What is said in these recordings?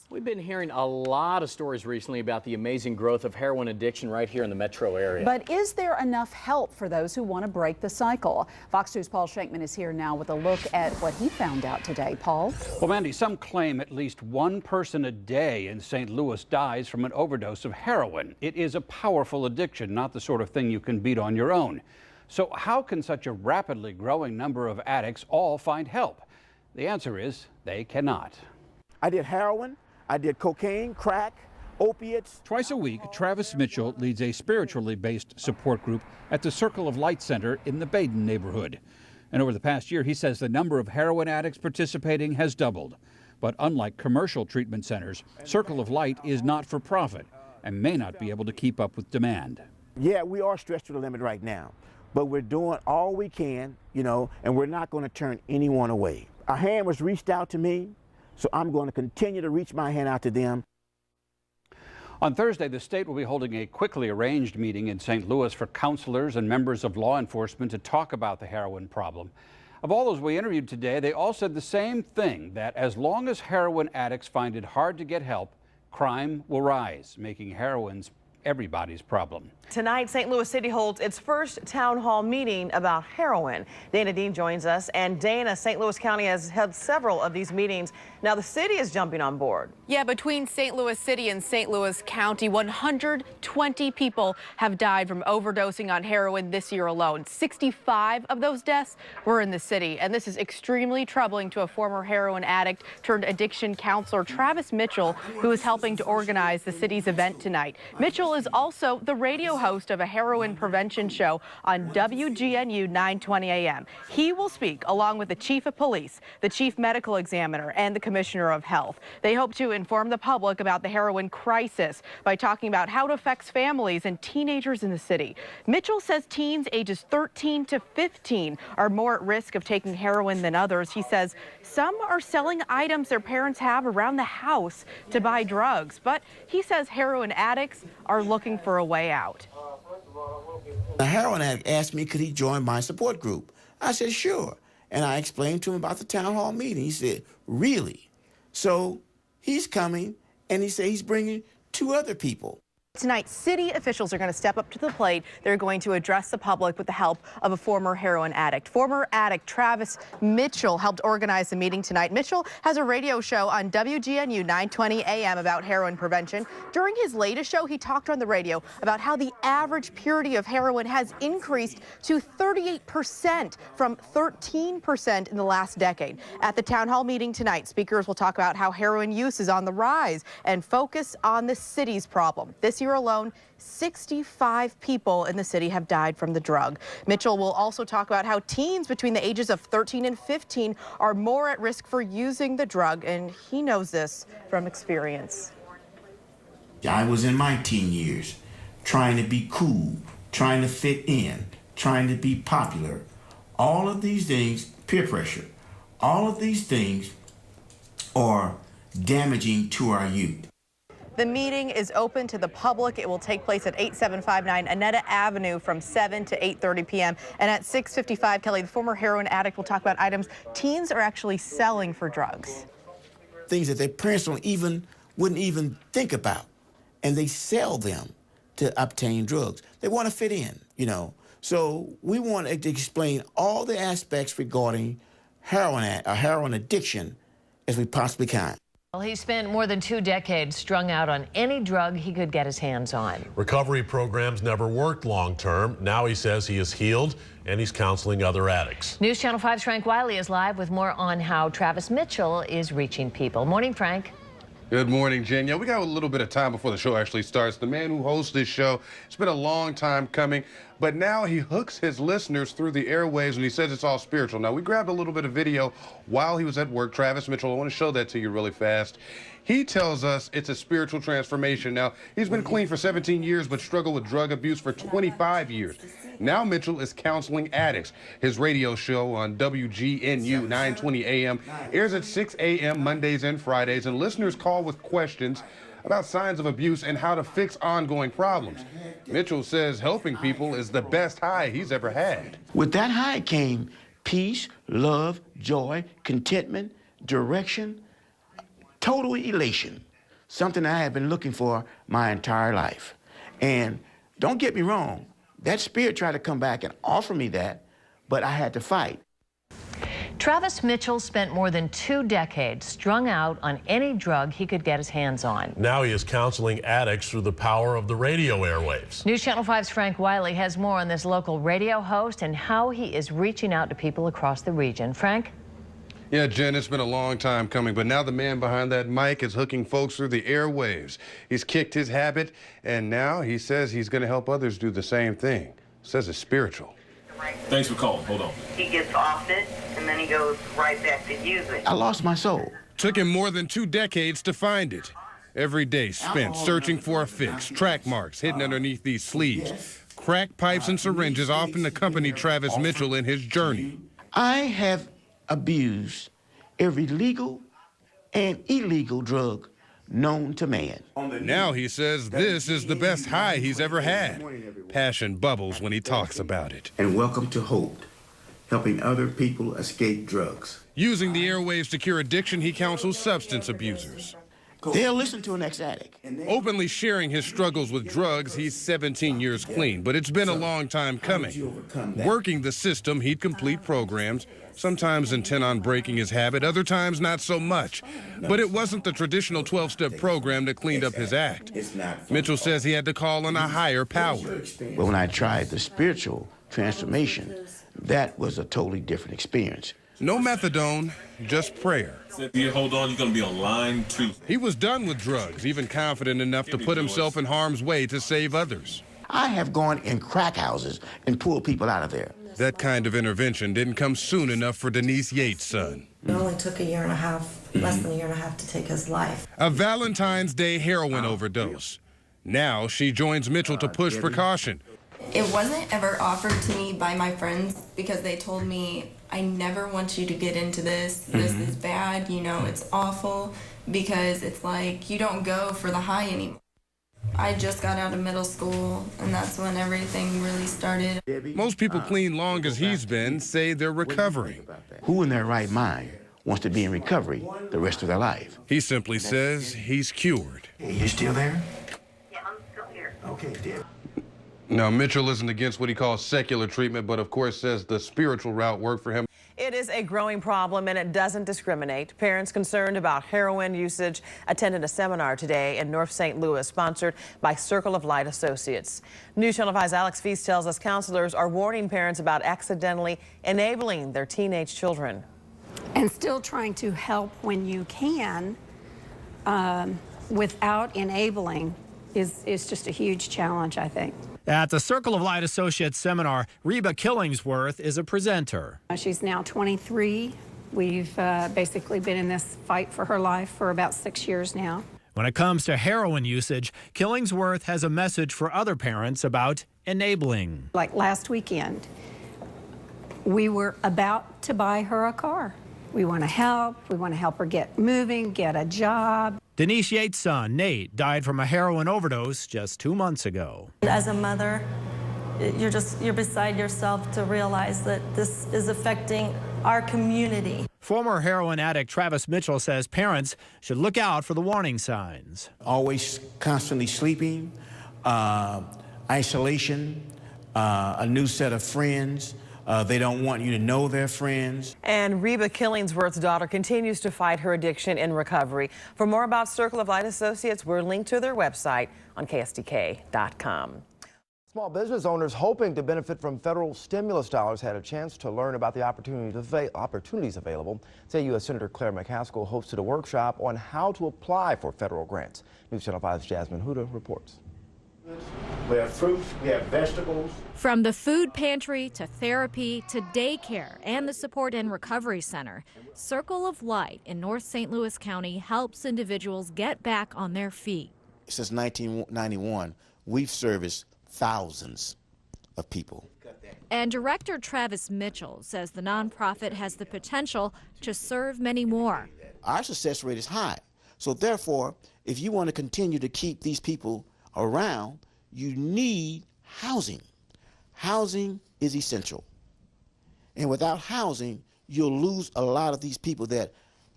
We've been hearing a lot of stories recently about the amazing growth of heroin addiction right here in the metro area. But is there enough help for those who want to break the cycle? Fox 2's Paul Shankman is here now with a look at what he found out today. Paul? Well, Mandy, some claim at least one person a day in St. Louis dies from an overdose of heroin. It is a powerful addiction, not the sort of thing you can beat on your own. So how can such a rapidly growing number of addicts all find help? The answer is they cannot. I did heroin. I did cocaine, crack, opiates. Twice a week, Travis Mitchell leads a spiritually based support group at the Circle of Light Center in the Baden neighborhood. And over the past year, he says the number of heroin addicts participating has doubled. But unlike commercial treatment centers, Circle of Light is not for profit and may not be able to keep up with demand. Yeah, we are stretched to the limit right now, but we're doing all we can, and we're not going to turn anyone away. A hand was reached out to me. So I'm going to continue to reach my hand out to them. On Thursday, the state will be holding a quickly arranged meeting in St. Louis for counselors and members of law enforcement to talk about the heroin problem. Of all those we interviewed today, they all said the same thing, that as long as heroin addicts find it hard to get help, crime will rise, making heroin's everybody's problem. Tonight, St. Louis City holds its first town hall meeting about heroin. Dana Dean joins us, and Dana, St. Louis County has held several of these meetings. Now the city is jumping on board. Yeah, between St. Louis City and St. Louis County, 120 people have died from overdosing on heroin this year alone. 65 of those deaths were in the city, and this is extremely troubling to a former heroin addict turned addiction counselor, Travis Mitchell, who is helping to organize the city's event tonight. Mitchell is also the radio host of a heroin prevention show on WGNU 920 AM. He will speak along with the chief of police, the chief medical examiner, and the commissioner of health. They hope to inform the public about the heroin crisis by talking about how it affects families and teenagers in the city. Mitchell says teens ages 13 to 15 are more at risk of taking heroin than others. He says some are selling items their parents have around the house to buy drugs, but he says heroin addicts are looking for a way out. The heroin addict asked me, could he join my support group? I said, sure. And I explained to him about the town hall meeting. He said, really? So he's coming, and he said he's bringing 2 other people. Tonight, city officials are going to step up to the plate. They're going to address the public with the help of a former heroin addict. Former addict Travis Mitchell helped organize the meeting tonight. Mitchell has a radio show on WGNU 920 AM about heroin prevention. During his latest show, he talked on the radio about how the average purity of heroin has increased to 38% from 13% in the last decade. At the town hall meeting tonight, speakers will talk about how heroin use is on the rise and focus on the city's problem. This year alone, 65 people in the city have died from the drug. Mitchell will also talk about how teens between the ages of 13 and 15 are more at risk for using the drug, and he knows this from experience. I was in my teen years trying to be cool, trying to fit in, trying to be popular. All of these things, peer pressure, all of these things are damaging to our youth. The meeting is open to the public. It will take place at 8759 Annetta Avenue from 7 to 8:30 p.m. And at 6:55, Kelly, the former heroin addict, will talk about items teens are actually selling for drugs. Things that their parents wouldn't even think about, and they sell them to obtain drugs. They want to fit in, So we want to explain all the aspects regarding heroin addiction as we possibly can. Well, he spent more than 2 decades strung out on any drug he could get his hands on. Recovery programs never worked long term. Now he says he is healed and he's counseling other addicts. News Channel 5's Frank Wiley is live with more on how Travis Mitchell is reaching people. Morning, Frank. Good morning, Jen. Yeah, we got a little bit of time before the show actually starts. The man who hosts this show, it's been a long time coming, but now he hooks his listeners through the airwaves, and he says it's all spiritual. Now, we grabbed a little bit of video while he was at work. Travis Mitchell, I want to show that to you really fast. He tells us it's a spiritual transformation. Now, he's been clean for 17 years, but struggled with drug abuse for 25 years. Now Mitchell is counseling addicts. His radio show on WGNU 920 AM airs at 6 a.m. Mondays and Fridays, and listeners call with questions about signs of abuse and how to fix ongoing problems. Mitchell says helping people is the best high he's ever had. With that high came peace, love, joy, contentment, direction, total elation. something I had been looking for my entire life. And don't get me wrong, that spirit tried to come back and offer me that, but I had to fight. Travis Mitchell spent more than 2 decades strung out on any drug he could get his hands on. Now he is counseling addicts through the power of the radio airwaves. News Channel 5's Frank Wiley has more on this local radio host and how he is reaching out to people across the region. Frank? Yeah, Jen, it's been a long time coming, but now the man behind that mic is hooking folks through the airwaves. He's kicked his habit, and now he says he's going to help others do the same thing. Says it's spiritual. Thanks for calling. Hold on. He gets off it, and then he goes right back to using. I lost my soul. Took him more than 2 decades to find it. Every day spent searching for a fix, track marks hidden underneath these sleeves. Crack pipes and syringes often accompany Travis Mitchell in his journey. I have abused every legal and illegal drug known to man. Now he says this is the best high he's ever had. Passion bubbles when he talks about it. And welcome to Hope, helping other people escape drugs. Using the airwaves to cure addiction, he counsels substance abusers. They'll listen to an ex-addict. Openly sharing his struggles with drugs, he's 17 years clean, but it's been a long time coming. Working the system, he'd complete programs, sometimes intent on breaking his habit, other times not so much. But it wasn't the traditional 12-step program that cleaned up his act. Mitchell says he had to call on a higher power. But when I tried the spiritual transformation, that was a totally different experience. No methadone, just prayer. If you hold on, you're going to be on line 2. He was done with drugs, even confident enough to put himself in harm's way to save others. I have gone in crack houses and pulled people out of there. That kind of intervention didn't come soon enough for Denise Yates' son. It only took a year and a half, less than a year and a half, to take his life. A Valentine's Day heroin overdose. Now she joins Mitchell to push for caution. It wasn't ever offered to me by my friends because they told me, I never want you to get into this. This is bad, you know, it's awful, because it's like you don't go for the high anymore. I just got out of middle school, and that's when everything really started. Most people clean long as he's been say they're recovering. Who in their right mind wants to be in recovery the rest of their life? He simply says he's cured. Hey, you still there? Yeah, I'm still here. Okay, dear. Now, Mitchell isn't against what he calls secular treatment, but of course says the spiritual route worked for him. It is a growing problem, and it doesn't discriminate. Parents concerned about heroin usage attended a seminar today in North St. Louis, sponsored by Circle of Light Associates. News Channel 5's Alex Feast tells us counselors are warning parents about accidentally enabling their teenage children. And still trying to help when you can without enabling is just a huge challenge, I think. At the Circle of Light Associates seminar, Reba Killingsworth is a presenter. She's now 23. We've basically been in this fight for her life for about 6 years now. When it comes to heroin usage, Killingsworth has a message for other parents about enabling. Like last weekend, we were about to buy her a car. We want to help. We want to help her get moving, get a job. Denise Yates' son, Nate, died from a heroin overdose just 2 months ago. As a mother, you're beside yourself to realize that this is affecting our community. Former heroin addict Travis Mitchell says parents should look out for the warning signs. Always constantly sleeping, isolation, a new set of friends. They don't want you to know their friends. And Reba Killingsworth's daughter continues to fight her addiction in recovery. For more about Circle of Light Associates, we're linked to their website on KSDK.com. Small business owners hoping to benefit from federal stimulus dollars had a chance to learn about the opportunities available. Today, U.S. Senator Claire McCaskill hosted a workshop on how to apply for federal grants. News Channel 5's Jasmine Huda reports. We have fruits, we have vegetables. From the food pantry to therapy to daycare and the Support and Recovery Center, Circle of Light in North St. Louis County helps individuals get back on their feet. Since 1991, we've serviced thousands of people. And Director Travis Mitchell says the nonprofit has the potential to serve many more. Our success rate is high. So therefore, if you want to continue to keep these people around, you need housing. Housing is essential. And without housing, you'll lose a lot of these people that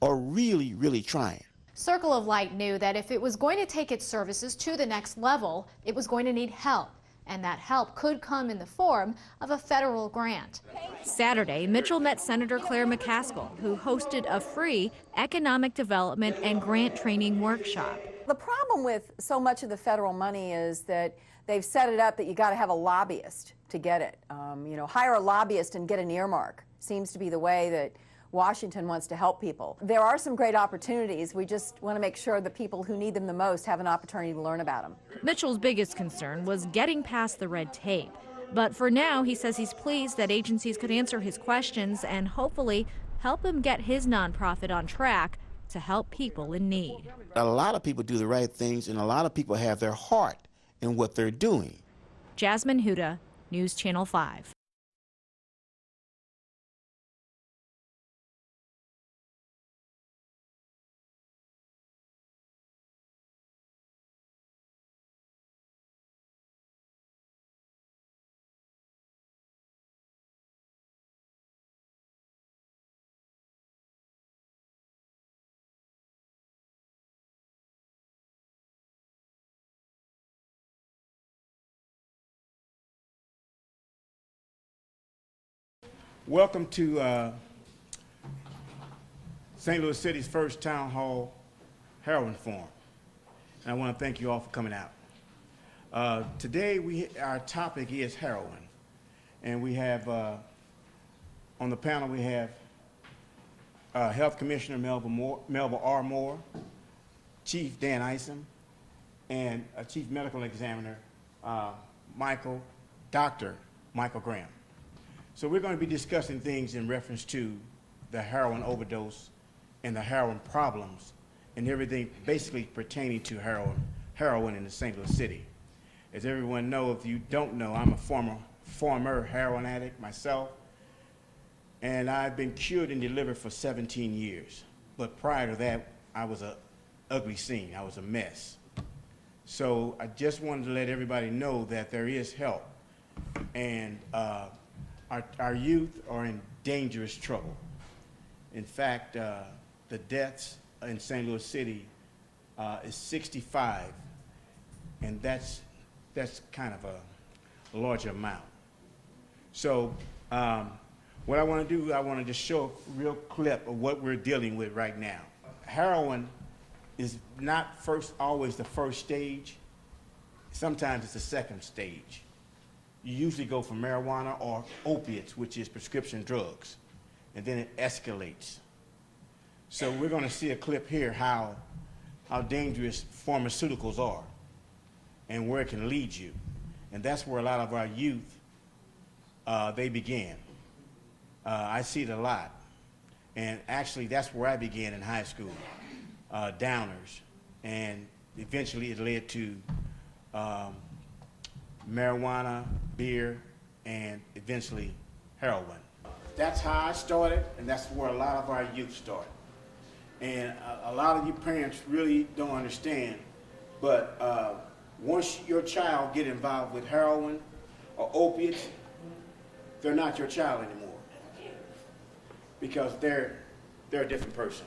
are really, really trying. Circle of Light knew that if it was going to take its services to the next level, it was going to need help. And that help could come in the form of a federal grant. Saturday, Mitchell met Senator Claire McCaskill, who hosted a free economic development and grant training workshop. The problem with so much of the federal money is that they've set it up that you got to have a lobbyist to get it. You know, hire a lobbyist and get an earmark seems to be the way that Washington wants to help people. There are some great opportunities. We just want to make sure the people who need them the most have an opportunity to learn about them. Mitchell's biggest concern was getting past the red tape. But for now, he says he's pleased that agencies could answer his questions and hopefully help him get his nonprofit on track to help people in need. A lot of people do the right things, and a lot of people have their heart in what they're doing. Jasmine Huda, News Channel 5. Welcome to St. Louis City's first Town Hall Heroin Forum. And I want to thank you all for coming out. Today, our topic is heroin. And we have, on the panel, we have Health Commissioner Melba R. Moore, Chief Dan Isom, and Chief Medical Examiner Dr. Michael Graham. So we're going to be discussing things in reference to the heroin overdose and the heroin problems and everything basically pertaining to heroin in the St. Louis City. As everyone knows, if you don't know, I'm a former heroin addict myself, and I've been cured and delivered for 17 years. But prior to that, I was an ugly scene. I was a mess. So I just wanted to let everybody know that there is help. And our youth are in dangerous trouble. In fact, the deaths in St. Louis City is 65, and that's kind of a large amount. So what I want to do, I want to just show a real clip of what we're dealing with right now. Heroin is not always the first stage. Sometimes it's the second stage. You usually go for marijuana or opiates, which is prescription drugs, and then it escalates. So we're going to see a clip here how dangerous pharmaceuticals are and where it can lead you. And that's where a lot of our youth, they began. I see it a lot. And actually, that's where I began in high school, downers. And eventually it led to marijuana, beer, and eventually heroin. That's how I started, and that's where a lot of our youth started. And a lot of you parents really don't understand, but once your child get involved with heroin or opiates, they're not your child anymore, because they're a different person.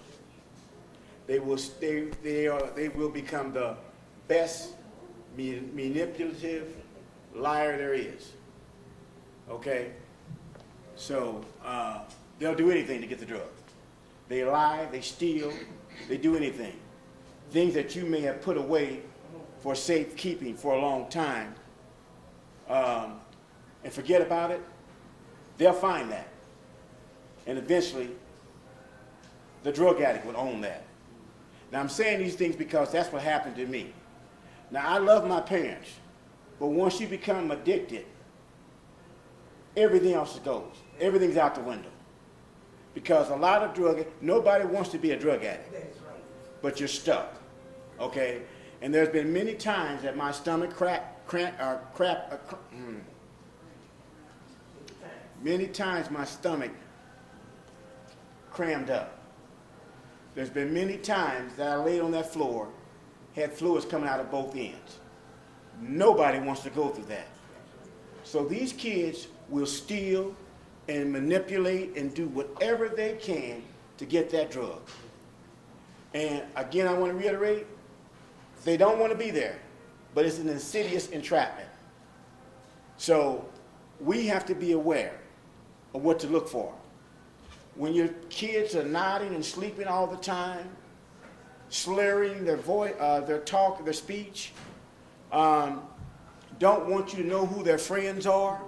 They will become the best manipulative liar there is. Okay? So they'll do anything to get the drug. They lie, they steal, they do anything. Things that you may have put away for safekeeping for a long time and forget about it, they'll find that. And eventually, the drug addict will own that. Now, I'm saying these things because that's what happened to me. Now, I love my parents, but once you become addicted, everything else goes. Everything's out the window. Because a lot of nobody wants to be a drug addict, but you're stuck, okay? And there's been many times that my stomach many times my stomach crammed up. There's been many times that I laid on that floor, had fluids coming out of both ends. Nobody wants to go through that. So these kids will steal and manipulate and do whatever they can to get that drug. And again, I want to reiterate, they don't want to be there, but it's an insidious entrapment. So we have to be aware of what to look for. When your kids are nodding and sleeping all the time, slurring their voice, their talk, their speech, don't want you to know who their friends are,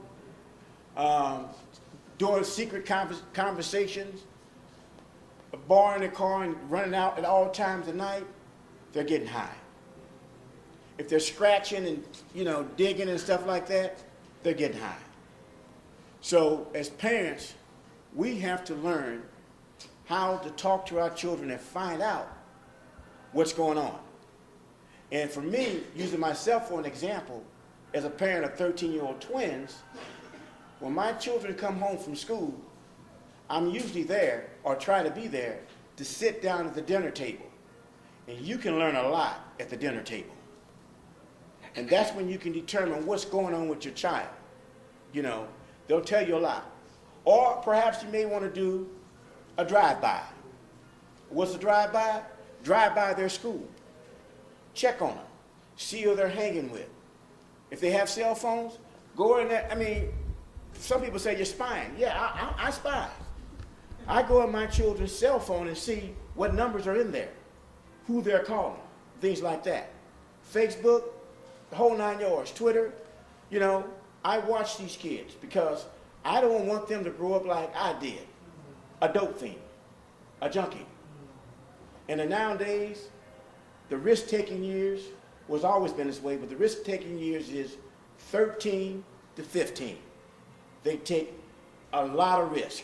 doing secret conversations, borrowing their car and running out at all times of night, they're getting high. If they're scratching and, you know, digging and stuff like that, they're getting high. So as parents, we have to learn how to talk to our children and find out what's going on. And for me, using myself for an example, as a parent of 13-year-old twins, when my children come home from school, I'm usually there, or try to be there, to sit down at the dinner table. And you can learn a lot at the dinner table. And that's when you can determine what's going on with your child. You know, they'll tell you a lot. Or perhaps you may want to do a drive-by. What's a drive-by? Drive by their school. Check on them. See who they're hanging with. If they have cell phones, go in there. I mean, some people say you're spying. Yeah, I spy. I go on my children's cell phone and see what numbers are in there, who they're calling, things like that. Facebook, the whole 9 yards, Twitter, you know, I watch these kids because I don't want them to grow up like I did, a dope fiend, a junkie. And nowadays, the risk-taking years was always been this way, but the risk-taking years is 13 to 15. They take a lot of risk.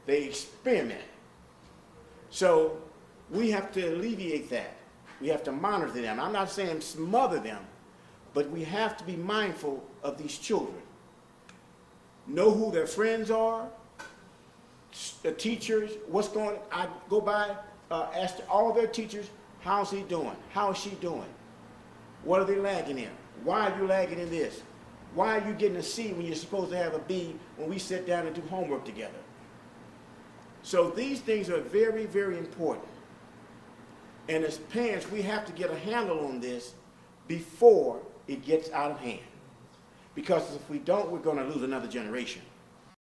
They experiment. So we have to alleviate that. We have to monitor them. I'm not saying smother them, but we have to be mindful of these children. Know who their friends are, the teachers, what's going on. I go by, ask all their teachers, how's he doing? How's she doing? What are they lagging in? Why are you lagging in this? Why are you getting a C when you're supposed to have a B when we sit down and do homework together? So these things are very, very important. And as parents, we have to get a handle on this before it gets out of hand. Because if we don't, we're going to lose another generation.